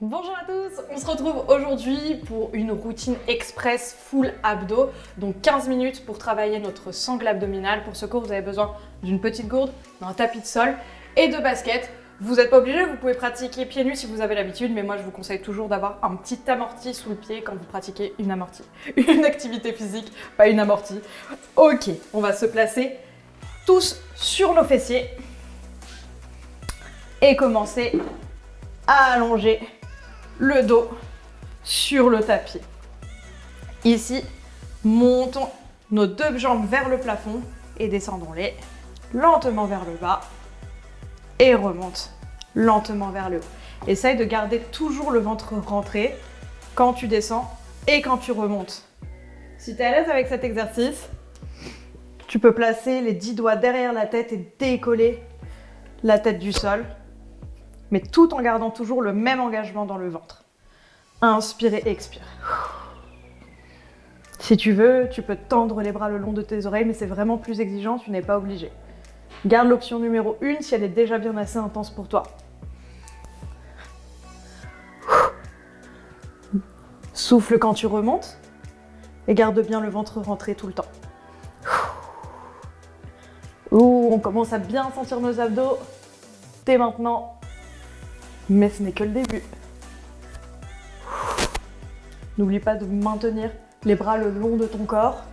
Bonjour à tous, on se retrouve aujourd'hui pour une routine express full abdos, donc 15 minutes pour travailler notre sangle abdominale. Pour ce cours, vous avez besoin d'une petite gourde, d'un tapis de sol et de baskets. Vous n'êtes pas obligé, vous pouvez pratiquer pieds nus si vous avez l'habitude, mais moi je vous conseille toujours d'avoir un petit amorti sous le pied quand vous pratiquez une activité physique, pas une amortie. Ok, on va se placer tous sur nos fessiers et commencer à allonger le dos sur le tapis. Ici, montons nos deux jambes vers le plafond et descendons-les lentement vers le bas et remonte lentement vers le haut. Essaye de garder toujours le ventre rentré quand tu descends et quand tu remontes. Si tu es à l'aise avec cet exercice, tu peux placer les 10 doigts derrière la tête et décoller la tête du sol, mais tout en gardant toujours le même engagement dans le ventre. Inspire et expire. Si tu veux, tu peux tendre les bras le long de tes oreilles, mais c'est vraiment plus exigeant, tu n'es pas obligé. Garde l'option numéro 1 si elle est déjà bien assez intense pour toi. Souffle quand tu remontes et garde bien le ventre rentré tout le temps. On commence à bien sentir nos abdos dès maintenant. Mais ce n'est que le début. N'oublie pas de maintenir les bras le long de ton corps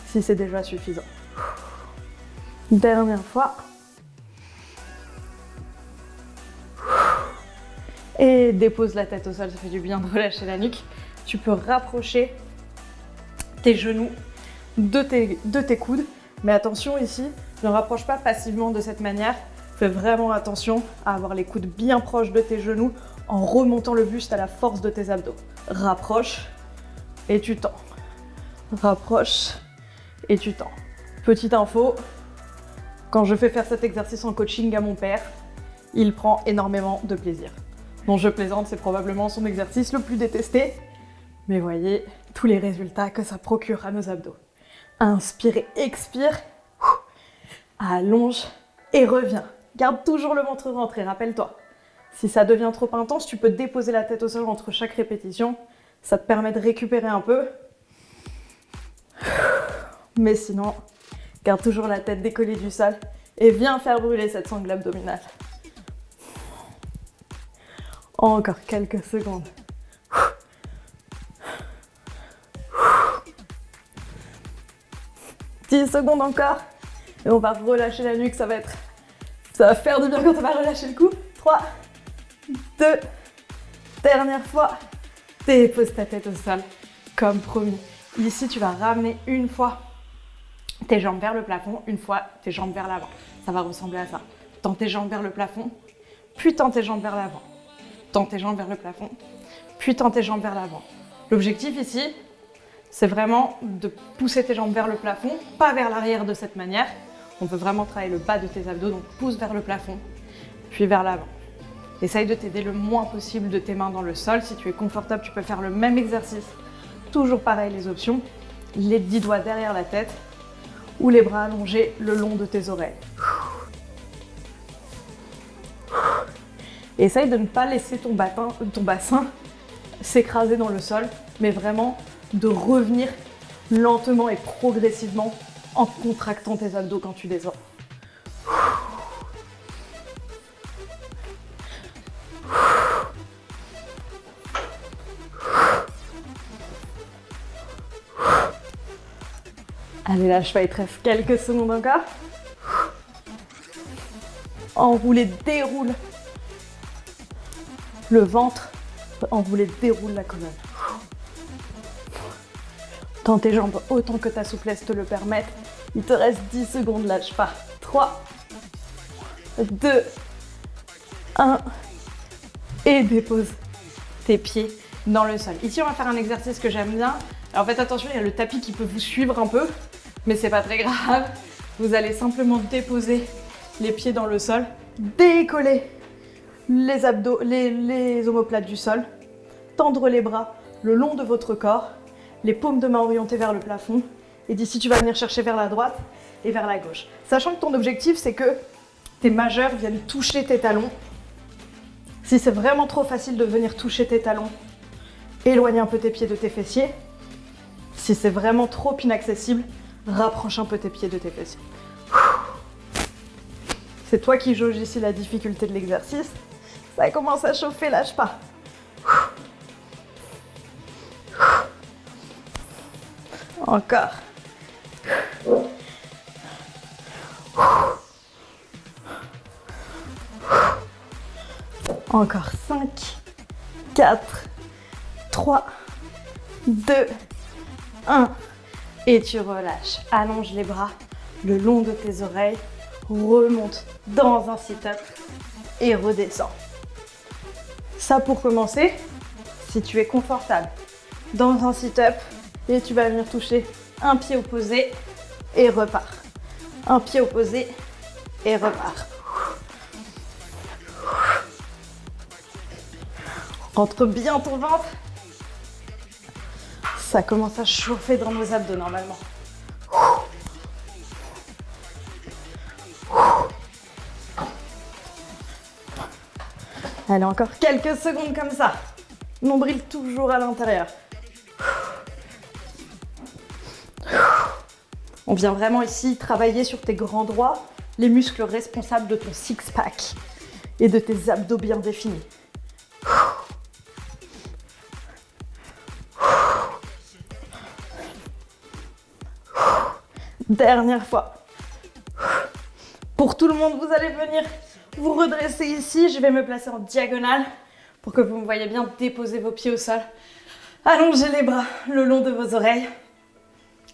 si c'est déjà suffisant. Dernière fois. Et dépose la tête au sol, ça fait du bien de relâcher la nuque. Tu peux rapprocher tes genoux de tes coudes. Mais attention ici, ne rapproche pas passivement de cette manière. Fais vraiment attention à avoir les coudes bien proches de tes genoux en remontant le buste à la force de tes abdos. Rapproche et tu tends. Rapproche et tu tends. Petite info, quand je fais faire cet exercice en coaching à mon père, il prend énormément de plaisir. Non, je plaisante, c'est probablement son exercice le plus détesté. Mais voyez tous les résultats que ça procure à nos abdos. Inspire et expire. Allonge et reviens. Garde toujours le ventre rentré, rappelle-toi. Si ça devient trop intense, tu peux déposer la tête au sol entre chaque répétition. Ça te permet de récupérer un peu. Mais sinon, garde toujours la tête décollée du sol et viens faire brûler cette sangle abdominale. Encore quelques secondes. 10 secondes encore. Et on va relâcher la nuque, ça va faire du bien quand on va relâcher le cou. 3, 2, dernière fois. Dépose ta tête au sol, comme promis. Ici, tu vas ramener une fois tes jambes vers le plafond, une fois tes jambes vers l'avant. Ça va ressembler à ça. Tends tes jambes vers le plafond, puis tends tes jambes vers l'avant. Tends tes jambes vers le plafond, puis tends tes jambes vers l'avant. L'objectif ici, c'est vraiment de pousser tes jambes vers le plafond, pas vers l'arrière de cette manière. On veut vraiment travailler le bas de tes abdos, donc pousse vers le plafond, puis vers l'avant. Essaye de t'aider le moins possible de tes mains dans le sol. Si tu es confortable, tu peux faire le même exercice. Toujours pareil les options. Les 10 doigts derrière la tête ou les bras allongés le long de tes oreilles. Essaye de ne pas laisser ton bassin s'écraser dans le sol, mais vraiment de revenir lentement et progressivement en contractant tes abdos quand tu descends. Allez, lâche pas, il te reste quelques secondes encore. Enroule et déroule le ventre. Enroule et déroule la colonne. Tends tes jambes autant que ta souplesse te le permette. Il te reste 10 secondes, lâche pas. 3, 2, 1 et dépose tes pieds dans le sol. Ici, on va faire un exercice que j'aime bien. Alors faites attention, il y a le tapis qui peut vous suivre un peu, mais c'est pas très grave. Vous allez simplement déposer les pieds dans le sol, décoller les abdos, les omoplates du sol, tendre les bras le long de votre corps, les paumes de main orientées vers le plafond, et d'ici tu vas venir chercher vers la droite et vers la gauche. Sachant que ton objectif, c'est que tes majeurs viennent toucher tes talons. Si c'est vraiment trop facile de venir toucher tes talons, éloigne un peu tes pieds de tes fessiers. Si c'est vraiment trop inaccessible, rapproche un peu tes pieds de tes fessiers. C'est toi qui jauges ici la difficulté de l'exercice. Ça commence à chauffer, lâche pas. Encore. Encore 5, 4, 3, 2, 1. Et tu relâches. Allonge les bras le long de tes oreilles. Remonte dans un sit-up et redescends. Ça pour commencer, si tu es confortable dans un sit-up et tu vas venir toucher un pied opposé et repars. Un pied opposé et repars. Rentre bien ton ventre. Ça commence à chauffer dans nos abdos normalement. Allez, encore quelques secondes comme ça. Nombril toujours à l'intérieur. On vient vraiment ici travailler sur tes grands droits, les muscles responsables de ton six-pack et de tes abdos bien définis. Dernière fois. Pour tout le monde, vous allez venir vous redresser ici. Je vais me placer en diagonale pour que vous me voyez bien déposer vos pieds au sol. Allongez les bras le long de vos oreilles.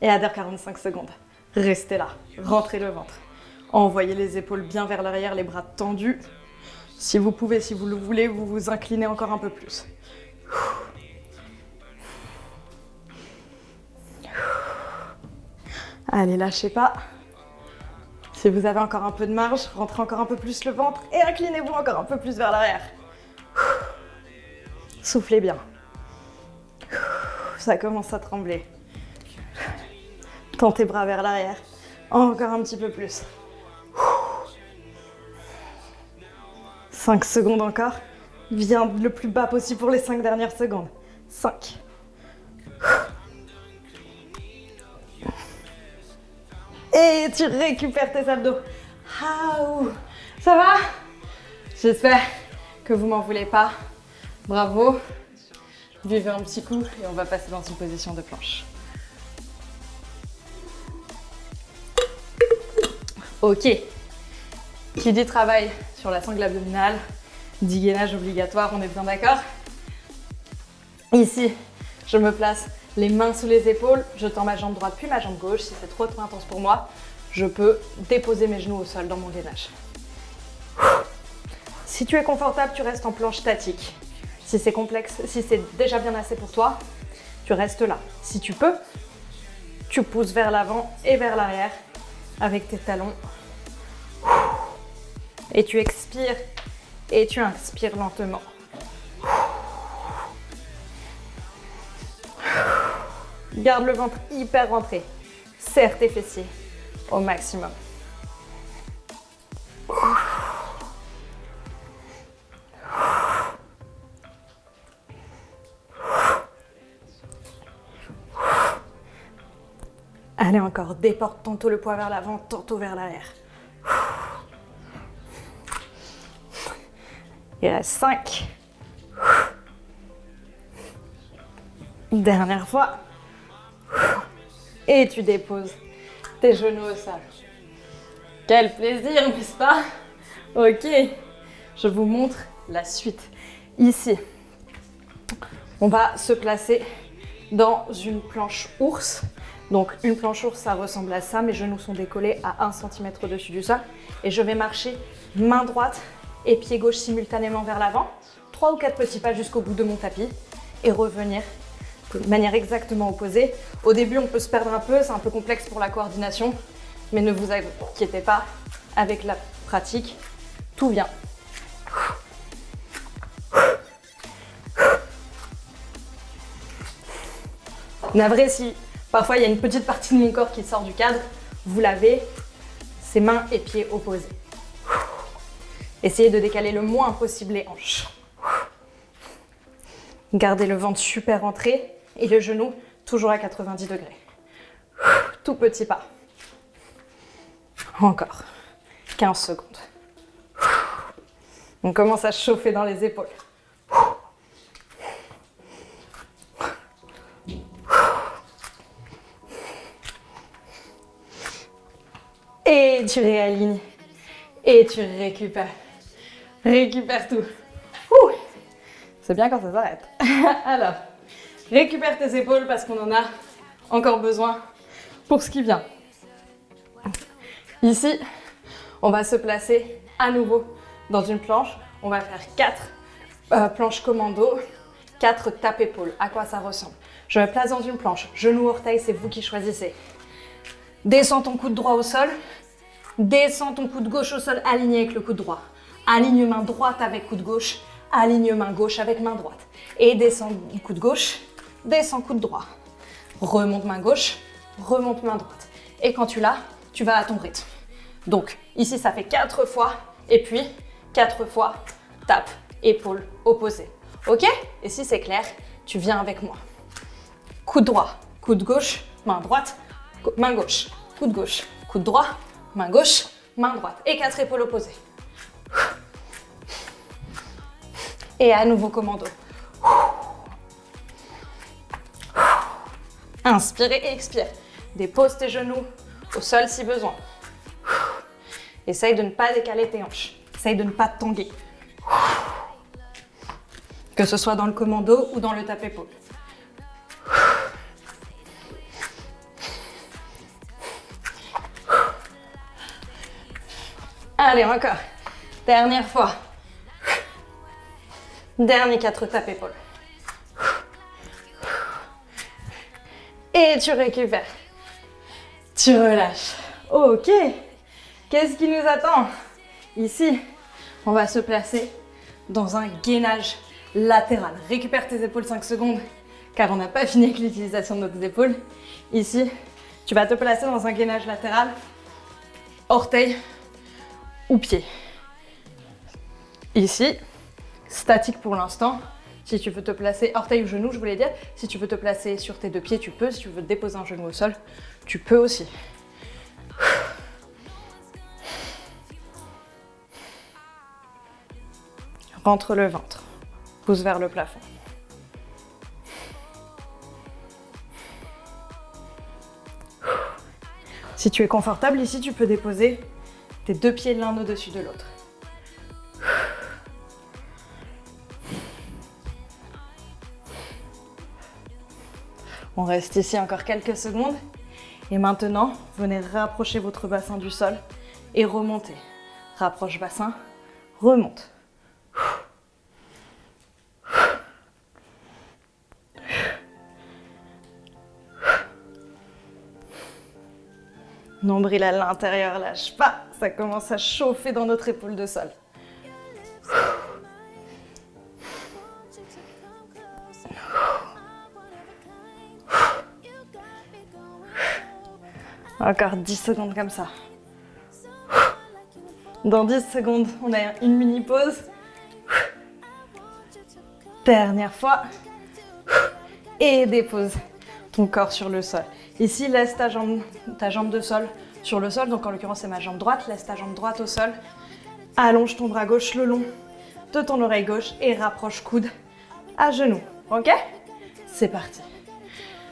Et à 45 secondes. Restez là. Rentrez le ventre. Envoyez les épaules bien vers l'arrière, les bras tendus. Si vous pouvez, si vous le voulez, vous vous inclinez encore un peu plus. Allez, lâchez pas. Si vous avez encore un peu de marge, rentrez encore un peu plus le ventre et inclinez-vous encore un peu plus vers l'arrière. Soufflez bien. Ça commence à trembler. Tends tes bras vers l'arrière. Encore un petit peu plus. 5 secondes encore. Viens le plus bas possible pour les 5 dernières secondes. 5. Et tu récupères tes abdos. Ça va? J'espère que vous m'en voulez pas. Bravo. Buvez un petit coup et on va passer dans une position de planche. Ok. Qui dit travail sur la sangle abdominale, dit gainage obligatoire, on est bien d'accord? Ici, je me place les mains sous les épaules, je tends ma jambe droite puis ma jambe gauche. Si c'est trop intense pour moi, je peux déposer mes genoux au sol dans mon gainage. Si tu es confortable, tu restes en planche statique. Si c'est complexe, si c'est déjà bien assez pour toi, tu restes là. Si tu peux, tu pousses vers l'avant et vers l'arrière avec tes talons. Et tu expires et tu inspires lentement. Garde le ventre hyper rentré. Serre tes fessiers au maximum. Allez, encore, déporte tantôt le poids vers l'avant, tantôt vers l'arrière. Il reste 5. Dernière fois. Et tu déposes tes genoux au sol. Quel plaisir, n'est-ce pas? Ok, je vous montre la suite. Ici, on va se placer dans une planche ours. Donc une planche ours, ça ressemble à ça. Mes genoux sont décollés à 1 cm au-dessus du sol. Et je vais marcher main droite et pied gauche simultanément vers l'avant. 3 ou 4 petits pas jusqu'au bout de mon tapis. Et revenir de manière exactement opposée. Au début, on peut se perdre un peu. C'est un peu complexe pour la coordination. Mais ne vous inquiétez pas. Avec la pratique, tout vient. Navré si parfois il y a une petite partie de mon corps qui sort du cadre, vous l'avez, c'est mains et pieds opposés. Essayez de décaler le moins possible les hanches. Gardez le ventre super rentré et le genou toujours à 90 degrés. Tout petit pas. Encore. 15 secondes. On commence à chauffer dans les épaules. Et tu réalignes. Et tu récupères. Récupère tout. Ouh. C'est bien quand ça s'arrête. Alors, récupère tes épaules parce qu'on en a encore besoin pour ce qui vient. Ici, on va se placer à nouveau dans une planche. On va faire 4 planches commando, 4 tapes-épaules. À quoi ça ressemble? Je me place dans une planche. Genou, orteil, c'est vous qui choisissez. Descends ton coude droit au sol. Descends ton coude gauche au sol, aligné avec le coude droit. Aligne main droite avec coude gauche. Aligne main gauche avec main droite. Et descends coude gauche, descends coude droit. Remonte main gauche, remonte main droite. Et quand tu l'as, tu vas à ton rythme. Donc, ici, ça fait 4 fois. Et puis, 4 fois, tape, épaule opposée. Ok? Et si c'est clair, tu viens avec moi. Coude droit, coude gauche, main droite, main gauche, coude gauche, coude droit, main gauche, main droite. Et 4 épaules opposées. Et à nouveau commando. Inspire et expire. Dépose tes genoux au sol si besoin. Essaye de ne pas décaler tes hanches. Essaye de ne pas te tanguer. Que ce soit dans le commando ou dans le tape-épaule. Allez, encore. Dernière fois. Dernier 4 tapes-épaules. Et tu récupères. Tu relâches. Ok. Qu'est-ce qui nous attend? Ici, on va se placer dans un gainage latéral. Récupère tes épaules 5 secondes, car on n'a pas fini avec l'utilisation de nos épaules. Ici, tu vas te placer dans un gainage latéral, orteil ou pied. Ici, statique pour l'instant. Si tu veux te placer, orteil ou genou, je voulais dire. Si tu veux te placer sur tes 2 pieds, tu peux. Si tu veux déposer un genou au sol, tu peux aussi. Rentre le ventre. Pousse vers le plafond. Si tu es confortable ici, tu peux déposer tes 2 pieds l'un au-dessus de l'autre. On reste ici encore quelques secondes. Et maintenant, venez rapprocher votre bassin du sol et remontez. Rapproche bassin, remonte. Nombril à l'intérieur, lâche pas. Ça commence à chauffer dans notre épaule de sol. Encore 10 secondes comme ça. Dans 10 secondes, on a une mini pause. Dernière fois. Et dépose ton corps sur le sol. Ici, laisse ta jambe de sol sur le sol. Donc en l'occurrence, c'est ma jambe droite. Laisse ta jambe droite au sol. Allonge ton bras gauche le long de ton oreille gauche et rapproche coude à genou. Ok? C'est parti.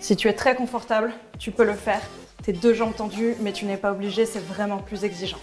Si tu es très confortable, tu peux le faire. Tes 2 jambes tendues, mais tu n'es pas obligé, c'est vraiment plus exigeant.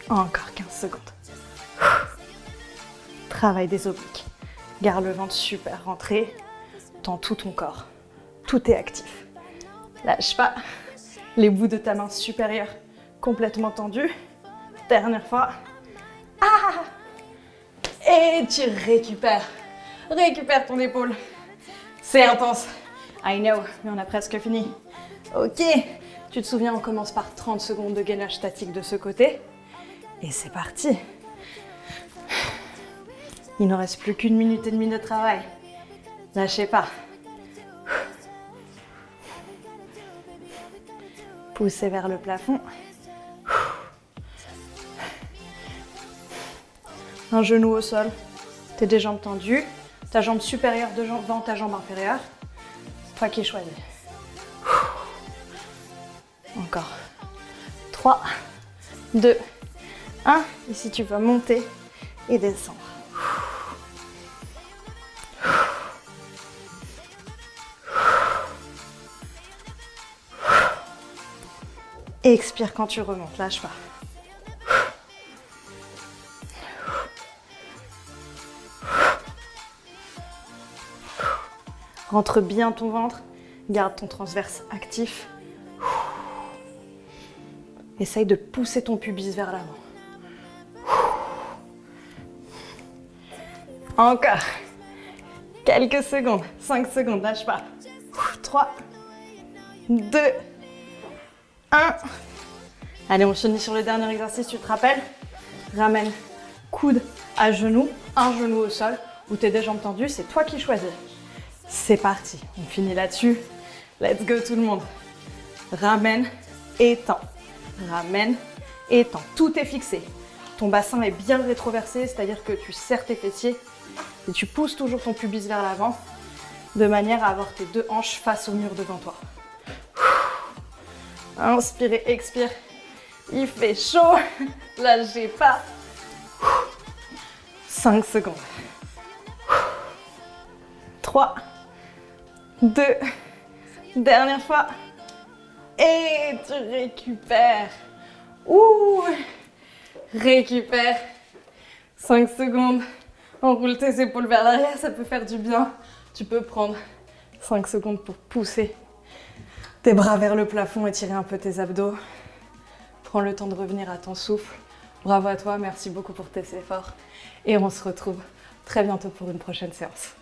Encore 15 secondes. Travail des obliques. Garde le ventre super rentré. Tends tout ton corps. Tout est actif. Lâche pas. Les bouts de ta main supérieure complètement tendus. Dernière fois. Ah! Et tu récupères. Récupère ton épaule. C'est intense. I know, mais on a presque fini. Ok. Tu te souviens, on commence par 30 secondes de gainage statique de ce côté. Et c'est parti. Il ne reste plus qu'1 minute et demie de travail. Lâchez pas. Pousser vers le plafond. Un genou au sol. Tes deux jambes tendues. Ta jambe supérieure devant ta jambe inférieure. Toi qui choisis. Encore. 3, 2, 1. Ici, tu vas monter et descendre. Expire quand tu remontes, lâche pas. Rentre bien ton ventre, garde ton transverse actif. Essaye de pousser ton pubis vers l'avant. Encore. Quelques secondes, 5 secondes, lâche pas. 3, 2, 1. Allez, on finit sur le dernier exercice, tu te rappelles? Ramène coude à genou, un genou au sol, ou tes deux jambes tendues, c'est toi qui choisis. C'est parti, on finit là-dessus. Let's go tout le monde. Ramène, étends. Ramène, étends. Tout est fixé. Ton bassin est bien rétroversé, c'est-à-dire que tu serres tes fessiers et tu pousses toujours ton pubis vers l'avant de manière à avoir tes deux hanches face au mur devant toi. Inspirez, expire. Il fait chaud. Lâchez pas. 5 secondes. 3, 2, dernière fois. Et tu récupères. Ouh, récupère. 5 secondes. Enroule tes épaules vers l'arrière, ça peut faire du bien. Tu peux prendre 5 secondes pour pousser tes bras vers le plafond, étirer un peu tes abdos. Prends le temps de revenir à ton souffle. Bravo à toi, merci beaucoup pour tes efforts. Et on se retrouve très bientôt pour une prochaine séance.